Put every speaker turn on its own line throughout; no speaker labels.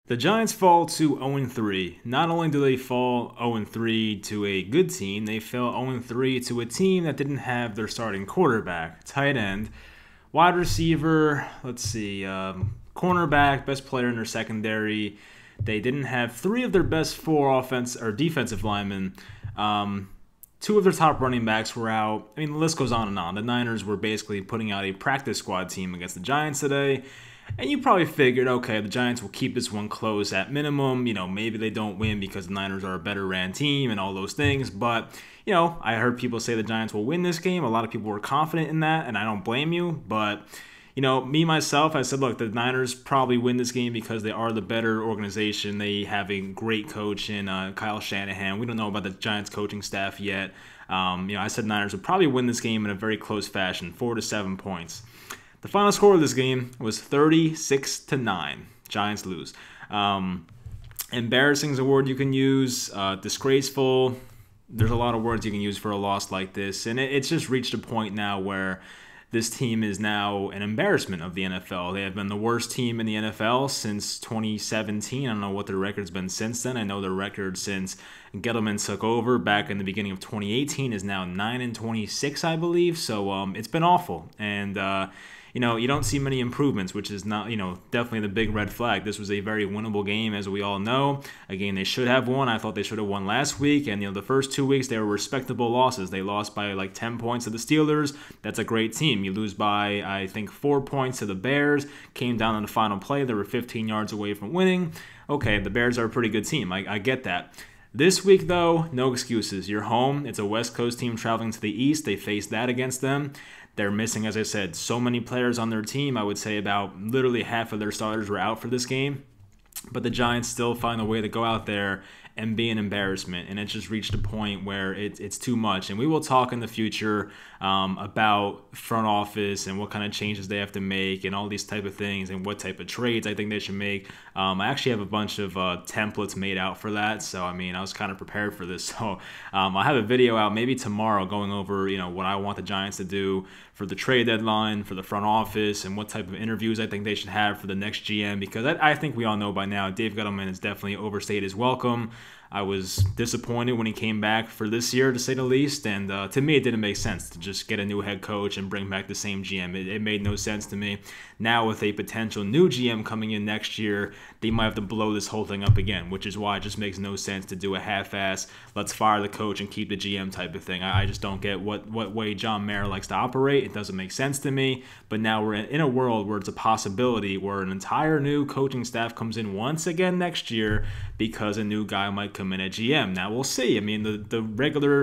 The Giants fall to 0-3. Not only do they fall 0-3 to a good team, they fell 0-3 to a team that didn't have their starting quarterback, tight end, wide receiver, cornerback, best player in their secondary. They didn't have three of their best four offense or defensive linemen. Two of their top running backs were out. I mean, the list goes on and on. The Niners were basically putting out a practice squad team against the Giants today. And you probably figured, okay, the Giants will keep this one close at minimum. Maybe they don't win because the Niners are a better ran team and all those things. But, I heard people say the Giants will win this game. A lot of people were confident in that, and I don't blame you. But, me, myself, I said, look, the Niners probably win this game because they are the better organization. They have a great coach in Kyle Shanahan. We don't know about the Giants coaching staff yet. I said Niners would probably win this game in a very close fashion, 4 to 7 points. The final score of this game was 36-9. Giants lose. Embarrassing is a word you can use. Disgraceful. There's a lot of words you can use for a loss like this. And it's just reached a point now where this team is now an embarrassment of the NFL. They have been the worst team in the NFL since 2017. I don't know what their record's been since then. I know their record since Gettleman took over back in the beginning of 2018 is now 9-26, I believe. So it's been awful. And you don't see many improvements, which is not, definitely the big red flag. This was a very winnable game, as we all know. A game they should have won. I thought they should have won last week. And, the first 2 weeks, they were respectable losses. They lost by like 10 points to the Steelers. That's a great team. You lose by, I think, 4 points to the Bears. Came down on the final play. They were 15 yards away from winning. Okay, the Bears are a pretty good team. I get that. This week, though, no excuses. You're home. It's a West Coast team traveling to the East. They faced that against them. They're missing, as I said, so many players on their team. I would say about literally half of their starters were out for this game. But the Giants still find a way to go out there and be an embarrassment. And it's just reached a point where it's too much. And we will talk in the future about front office and what kind of changes they have to make and all these type of things and what type of trades I think they should make. I actually have a bunch of templates made out for that. So, I was kind of prepared for this. So I'll have a video out maybe tomorrow going over, what I want the Giants to do for the trade deadline, for the front office, and what type of interviews I think they should have for the next GM. Because I think we all know by now, Dave Gettleman has definitely overstayed his welcome. I was disappointed when he came back for this year, to say the least. And to me, it didn't make sense to just get a new head coach and bring back the same GM. It made no sense to me. Now, with a potential new GM coming in next year, they might have to blow this whole thing up again, which is why it just makes no sense to do a half-ass, let's fire the coach and keep the GM type of thing. I just don't get what way John Mara likes to operate. It doesn't make sense to me. But now we're in a world where it's a possibility where an entire new coaching staff comes in once again next year because a new guy might come in at GM. Now, we'll see. The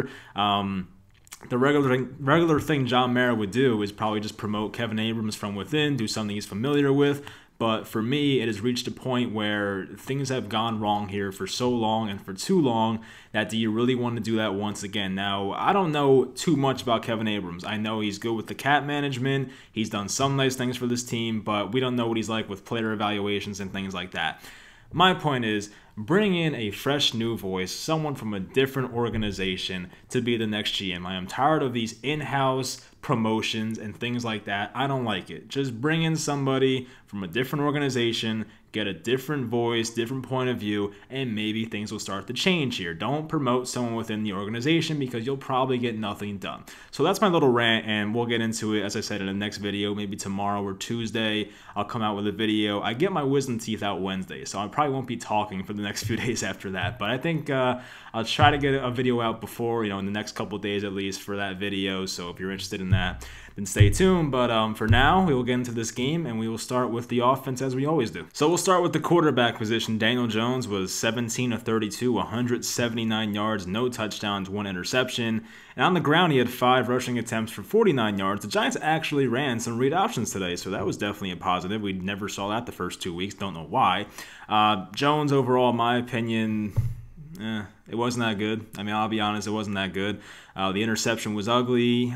regular thing John Mara would do is probably just promote Kevin Abrams from within, do something he's familiar with. But for me, it has reached a point where things have gone wrong here for so long and for too long that do you really want to do that once again? Now, I don't know too much about Kevin Abrams. I know he's good with the cap management. He's done some nice things for this team, but we don't know what he's like with player evaluations and things like that. My point is, bring in a fresh new voice, someone from a different organization to be the next GM. I am tired of these in-house promotions and things like that. I don't like it. Just bring in somebody from a different organization, get a different voice, different point of view, and maybe things will start to change here. Don't promote someone within the organization because you'll probably get nothing done. So that's my little rant, and we'll get into it, as I said, in the next video, maybe tomorrow or Tuesday. I'll come out with a video. I get my wisdom teeth out Wednesday, so I probably won't be talking for the next few days after that. But I think I'll try to get a video out before, in the next couple of days at least for that video. So if you're interested in that, then stay tuned. But for now, we will get into this game, and we will start with the offense as we always do. So we'll start with the quarterback position. Daniel Jones was 17 of 32, 179 yards, no touchdowns, 1 interception. And on the ground, he had 5 rushing attempts for 49 yards. The Giants actually ran some read options today, so that was definitely a positive. We never saw that the first 2 weeks. Don't know why. Jones, overall, in my opinion, it wasn't that good. I'll be honest, it wasn't that good. The interception was ugly.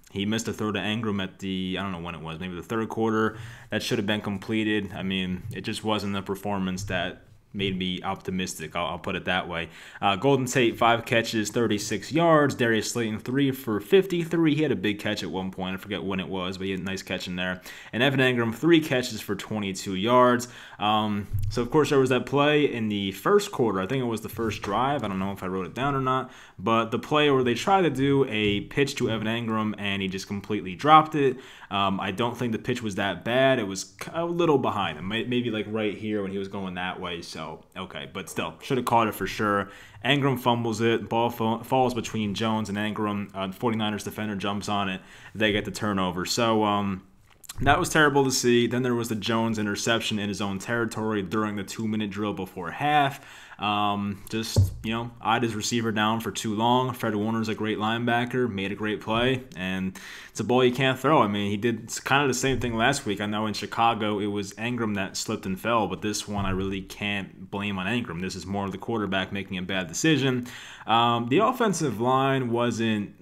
He missed a throw to Ingram at I don't know when it was, maybe the third quarter. That should have been completed. It just wasn't the performance that made me optimistic. I'll put it that way. Golden Tate, 5 catches, 36 yards. Darius Slayton, 3 for 53. He had a big catch at one point. I forget when it was, but he had a nice catch in there. And Evan Engram, 3 catches for 22 yards. So, of course, there was that play in the first quarter. I think it was the first drive. I don't know if I wrote it down or not. But the play where they tried to do a pitch to Evan Engram, and he just completely dropped it. I don't think the pitch was that bad. It was a little behind him, maybe like right here when he was going that way. So, okay, but still, should have caught it for sure. Engram fumbles it. Ball falls between Jones and Engram. 49ers defender jumps on it. They get the turnover. So, that was terrible to see. Then there was the Jones interception in his own territory during the 2-minute drill before half. Eyed his receiver down for too long. Fred Warner's a great linebacker, made a great play, and it's a ball you can't throw. I mean, he did kind of the same thing last week. I know in Chicago it was Engram that slipped and fell, but this one I really can't blame on Engram. This is more of the quarterback making a bad decision. The offensive line wasn't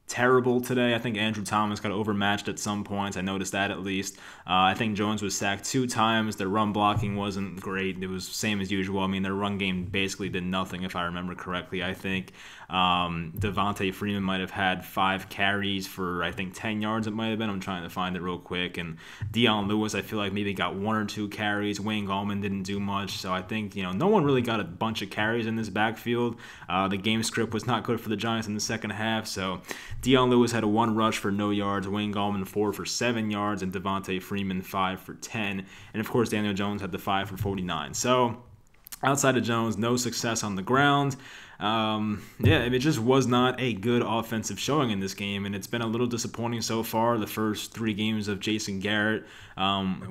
terrible today. I think Andrew Thomas got overmatched at some points. I noticed that at least. I think Jones was sacked 2 times. Their run blocking wasn't great. It was same as usual. I mean, their run game basically did nothing, if I remember correctly. I think Devontae Freeman might have had 5 carries for, I think, 10 yards it might have been. I'm trying to find it real quick. And Dion Lewis, I feel like maybe got 1 or 2 carries. Wayne Gallman didn't do much. So I think, no one really got a bunch of carries in this backfield. The game script was not good for the Giants in the second half. So Dion Lewis had a 1 rush for no yards, Wayne Gallman 4 for 7 yards, and Devontae Freeman 5 for 10. And of course, Daniel Jones had the 5 for 49. So outside of Jones, no success on the ground. It just was not a good offensive showing in this game, and it's been a little disappointing so far. The first 3 games of Jason Garrett,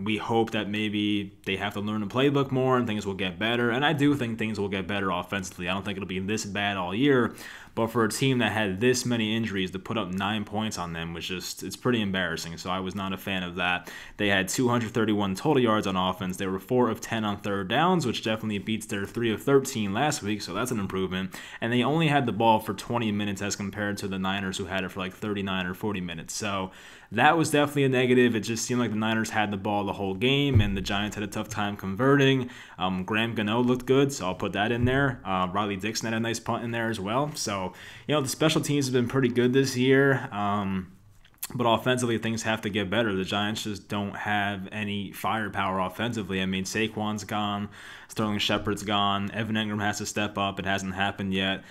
we hope that maybe they have to learn the playbook more and things will get better, and I do think things will get better offensively. I don't think it'll be this bad all year, but for a team that had this many injuries, to put up 9 points on them was it's pretty embarrassing, so I was not a fan of that. They had 231 total yards on offense. They were 4 of 10 on third downs, which definitely beats their 3 of 13 last week, so that's an improvement. And they only had the ball for 20 minutes as compared to the Niners, who had it for 39 or 40 minutes. So that was definitely a negative. It just seemed like the Niners had the ball the whole game, and the Giants had a tough time converting. Graham Gano looked good, so I'll put that in there. Riley Dixon had a nice punt in there as well. So, the special teams have been pretty good this year. But offensively, things have to get better. The Giants just don't have any firepower offensively. I mean, Saquon's gone. Sterling Shepard's gone. Evan Engram has to step up. It hasn't happened yet.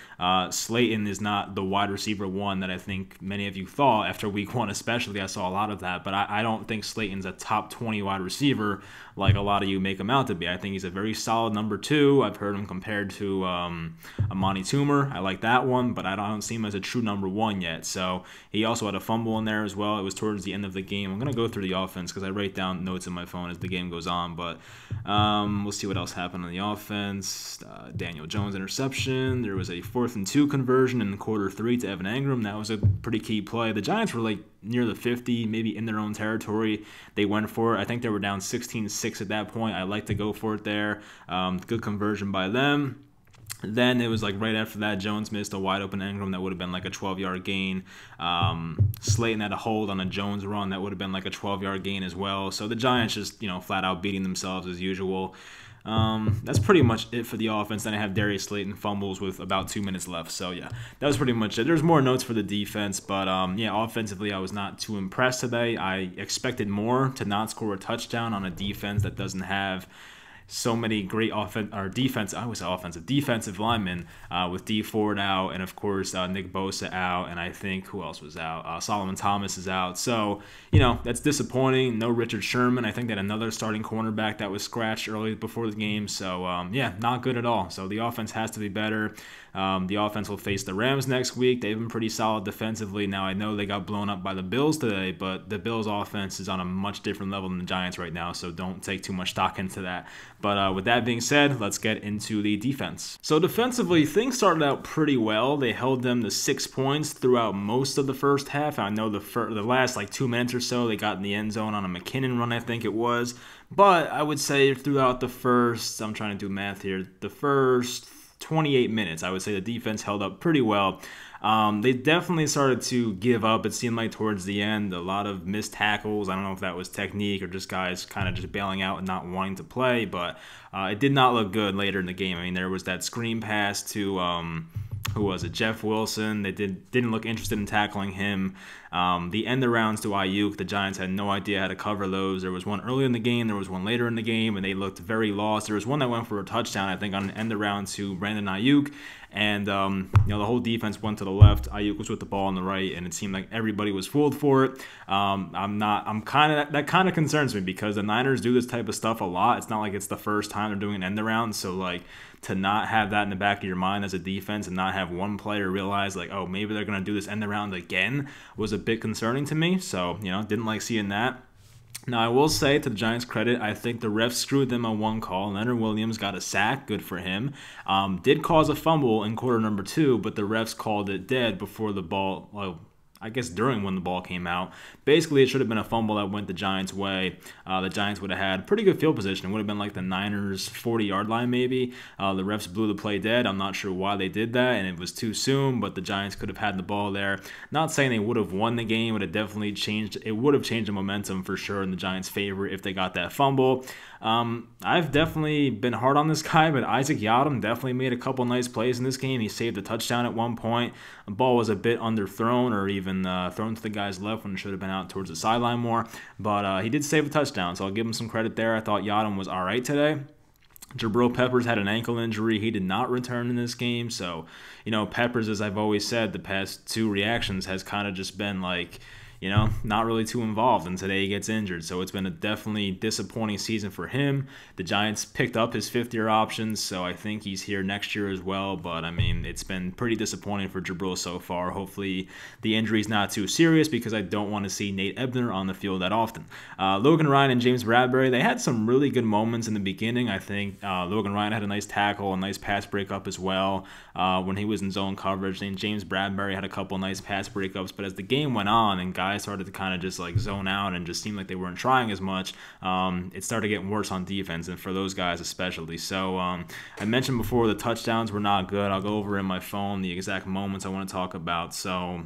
Slayton is not the wide receiver 1 that I think many of you thought after week 1 especially. I saw a lot of that. But I don't think Slayton's a top 20 wide receiver like a lot of you make him out to be. I think he's a very solid number 2. I've heard him compared to Amani Toomer. I like that one, but I don't see him as a true number 1 yet. So he also had a fumble in there as well. It was towards the end of the game. I'm going to go through the offense because I write down notes in my phone as the game goes on. But we'll see what else happened on the offense. Daniel Jones interception. There was a 4th and 2 conversion in quarter 3 to Evan Engram. That was a pretty key play. The Giants were near the 50, maybe in their own territory. They went for it. I think they were down 16-6 at that point. I like to go for it there. Good conversion by them. Then it was right after that, Jones missed a wide open Engram that would have been a 12-yard gain. Slayton had a hold on a Jones run that would have been a 12-yard gain as well. So the Giants just, flat out beating themselves as usual. That's pretty much it for the offense. Then I have Darius Slayton fumbles with about 2 minutes left. So, yeah, that was pretty much it. There's more notes for the defense, but, offensively I was not too impressed today. I expected more to not score a touchdown on a defense that doesn't have so many great defensive linemen with D Ford out, and of course Nick Bosa out, and I think who else was out? Solomon Thomas is out. So, that's disappointing. No Richard Sherman. I think that another starting cornerback that was scratched early before the game. So, not good at all. So the offense has to be better. The offense will face the Rams next week. They've been pretty solid defensively. Now, I know they got blown up by the Bills today, but the Bills' offense is on a much different level than the Giants right now, so don't take too much stock into that. But with that being said, let's get into the defense. So defensively, things started out pretty well. They held them to 6 points throughout most of the first half. I know the last 2 minutes or so, they got in the end zone on a McKinnon run, I think it was. But I would say throughout the first, I'm trying to do math here, the first 28 minutes. I would say the defense held up pretty well. They definitely started to give up. It seemed like towards the end, a lot of missed tackles. I don't know if that was technique or just guys kind of just bailing out and not wanting to play, but it did not look good later in the game. I mean, there was that screen pass to who was it? Jeff Wilson. They didn't look interested in tackling him. The end arounds to Ayuk, the Giants had no idea how to cover those. There was one early in the game, there was one later in the game, and they looked very lost. There was one that went for a touchdown, I think, on an end around to Brandon Ayuk, and the whole defense went to the left. Ayuk was with the ball on the right, and it seemed like everybody was fooled for it. That kind of concerns me because the Niners do this type of stuff a lot. It's not like it's the first time they're doing an end around, so like to not have that in the back of your mind as a defense and not have one player realize like, oh, maybe they're going to do this end around again was a bit concerning to me. So, didn't like seeing that. Now, I will say, to the Giants' credit, I think the refs screwed them on one call. Leonard Williams got a sack. Good for him. Did cause a fumble in quarter number 2, but the refs called it dead before the ball, well, I guess during when the ball came out. Basically, it should have been a fumble that went the Giants' way. The Giants would have had pretty good field position. It would have been like the Niners' 40-yard line maybe. The refs blew the play dead. I'm not sure why they did that, and it was too soon, but the Giants could have had the ball there. Not saying they would have won the game, but it definitely changed. It would have changed the momentum for sure in the Giants' favor if they got that fumble. I've definitely been hard on this guy, but Isaac Yiadom definitely made a couple nice plays in this game. He saved a touchdown at one point. The ball was a bit underthrown or even thrown to the guy's left when it should have been out towards the sideline more. But he did save a touchdown, so I'll give him some credit there. I thought Yiadom was all right today. Jabril Peppers had an ankle injury. He did not return in this game. So, Peppers, as I've always said, the past 2 reactions has kind of just been like, not really too involved, and today he gets injured. So it's been a definitely disappointing season for him. The Giants picked up his 5th-year options, so I think he's here next year as well. But, I mean, it's been pretty disappointing for Jabril so far. Hopefully the injury's not too serious because I don't want to see Nate Ebner on the field that often. Logan Ryan and James Bradbury, they had some really good moments in the beginning. I think Logan Ryan had a nice tackle, a nice pass breakup as well when he was in zone coverage. And James Bradbury had a couple nice pass breakups. But as the game went on and guys started to kind of just like zone out and just seemed like they weren't trying as much, it started getting worse on defense, and for those guys especially. So I mentioned before the touchdowns were not good. I'll go over in my phone the exact moments I want to talk about. So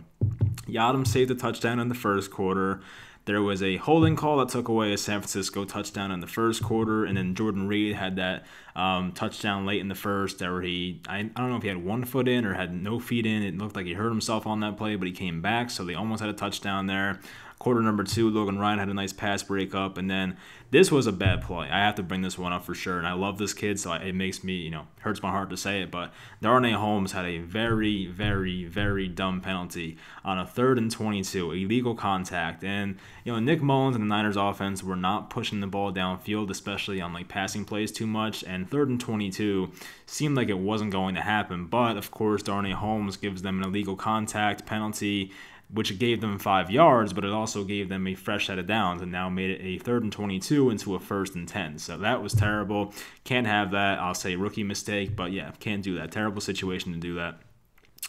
Yiadom saved a touchdown in the first quarter. There was a holding call that took away a San Francisco touchdown in the first quarter, and then Jordan Reed had that touchdown late in the first where I don't know if he had 1 foot in or had no feet in. It looked like he hurt himself on that play, but he came back, so they almost had a touchdown there. Quarter number 2, Logan Ryan had a nice pass breakup, and then this was a bad play. I have to bring this one up for sure, and I love this kid, so it makes me, hurts my heart to say it, but Darnay Holmes had a very, very, very dumb penalty on a 3rd and 22, illegal contact, and, Nick Mullins and the Niners offense were not pushing the ball downfield, especially on, passing plays too much, and 3rd and 22 seemed like it wasn't going to happen, but, of course, Darnay Holmes gives them an illegal contact penalty, which gave them 5 yards, but it also gave them a fresh set of downs and now made it a 3rd and 22 into a 1st and 10. So that was terrible. Can't have that. I'll say rookie mistake, but yeah, can't do that. Terrible situation to do that.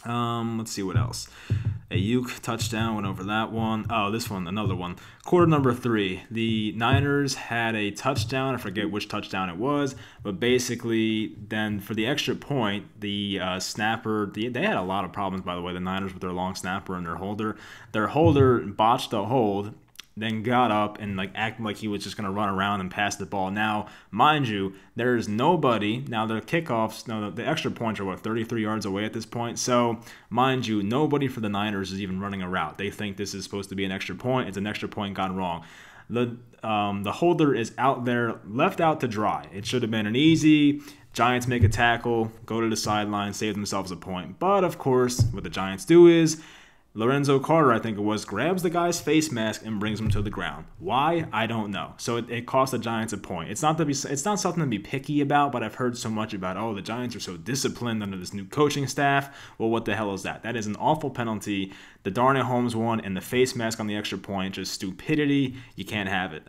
Let's see what else. Ayuk touchdown, went over that one. Oh, this one, another one. Quarter number 3, the Niners had a touchdown. I forget which touchdown it was, but basically then for the extra point, the snapper, they had a lot of problems, by the way, the Niners with their long snapper and their holder. Their holder botched the hold, then got up and acted like he was just going to run around and pass the ball. Now, mind you, there's nobody. Now, the kickoffs, the extra points are, 33 yards away at this point. So, mind you, nobody for the Niners is even running a route. They think this is supposed to be an extra point. It's an extra point gone wrong. The holder is out there, left out to dry. It should have been an easy, Giants make a tackle, go to the sideline, save themselves a point. But, of course, what the Giants do is Lorenzo Carter, I think it was, grabs the guy's face mask and brings him to the ground. Why? I don't know. So it cost the Giants a point. It's not something to be picky about, but I've heard so much about, the Giants are so disciplined under this new coaching staff. Well, what the hell is that? That is an awful penalty. The Darnay Holmes one and the face mask on the extra point, just stupidity. You can't have it.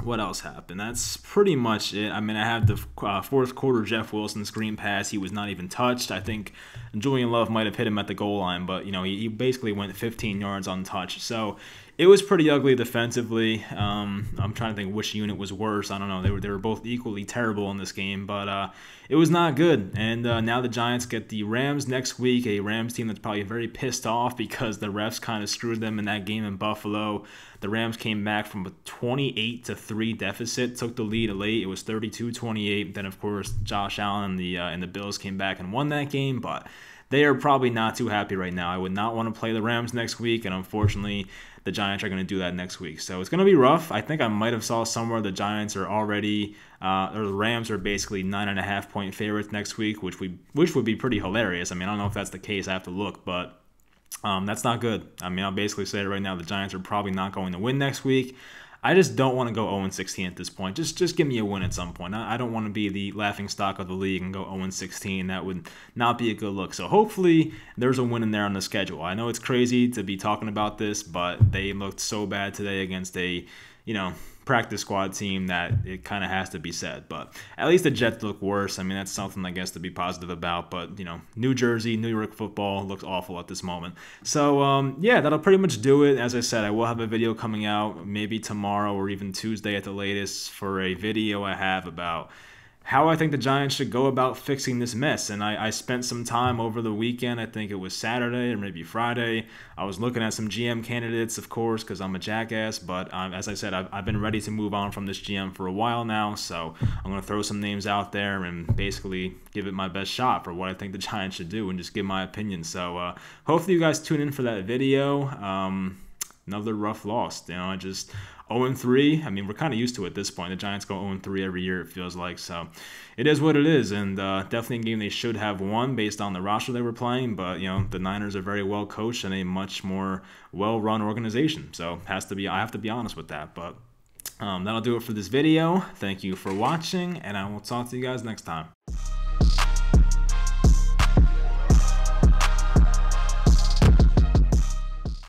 What else happened? That's pretty much it. I mean, I have the 4th quarter Jeff Wilson screen pass. He was not even touched. I think Julian Love might have hit him at the goal line, but, he basically went 15 yards untouched. So it was pretty ugly defensively. I'm trying to think which unit was worse. I don't know. They were both equally terrible in this game, but it was not good. And now the Giants get the Rams next week, a Rams team that's probably very pissed off because the refs kind of screwed them in that game in Buffalo. The Rams came back from a 28-3 deficit, took the lead late. It was 32-28. Then, of course, Josh Allen and the Bills came back and won that game, but they are probably not too happy right now. I would not want to play the Rams next week, and unfortunately, the Giants are going to do that next week. So it's going to be rough. I think I might have saw somewhere the Giants are already, or the Rams are basically 9.5-point favorites next week, which would be pretty hilarious. I mean, I don't know if that's the case. I have to look, but that's not good. I mean, I'll basically say right now the Giants are probably not going to win next week. I just don't want to go 0-16 at this point. Just give me a win at some point. I don't want to be the laughingstock of the league and go 0-16. That would not be a good look. So hopefully there's a win in there on the schedule. I know it's crazy to be talking about this, but they looked so bad today against a, practice squad team that it kind of has to be said. But at least the Jets look worse. I mean, that's something, I guess, to be positive about. But, New Jersey, New York football looks awful at this moment. So, yeah, that'll pretty much do it. As I said, I will have a video coming out maybe tomorrow or even Tuesday at the latest for a video I have about how I think the Giants should go about fixing this mess. And I spent some time over the weekend, I think it was Saturday or maybe Friday. I was looking at some GM candidates, of course, because I'm a jackass. But as I said, I've been ready to move on from this GM for a while now. So I'm going to throw some names out there and basically give it my best shot for what I think the Giants should do and just give my opinion. So hopefully you guys tune in for that video. Another rough loss. I just 0-3. I mean, we're kind of used to it at this point. The Giants go 0-3 every year, it feels like. So it is what it is. And definitely a game they should have won based on the roster they were playing. But, the Niners are very well coached and a much more well-run organization. So I have to be honest with that. But that'll do it for this video. Thank you for watching, and I will talk to you guys next time.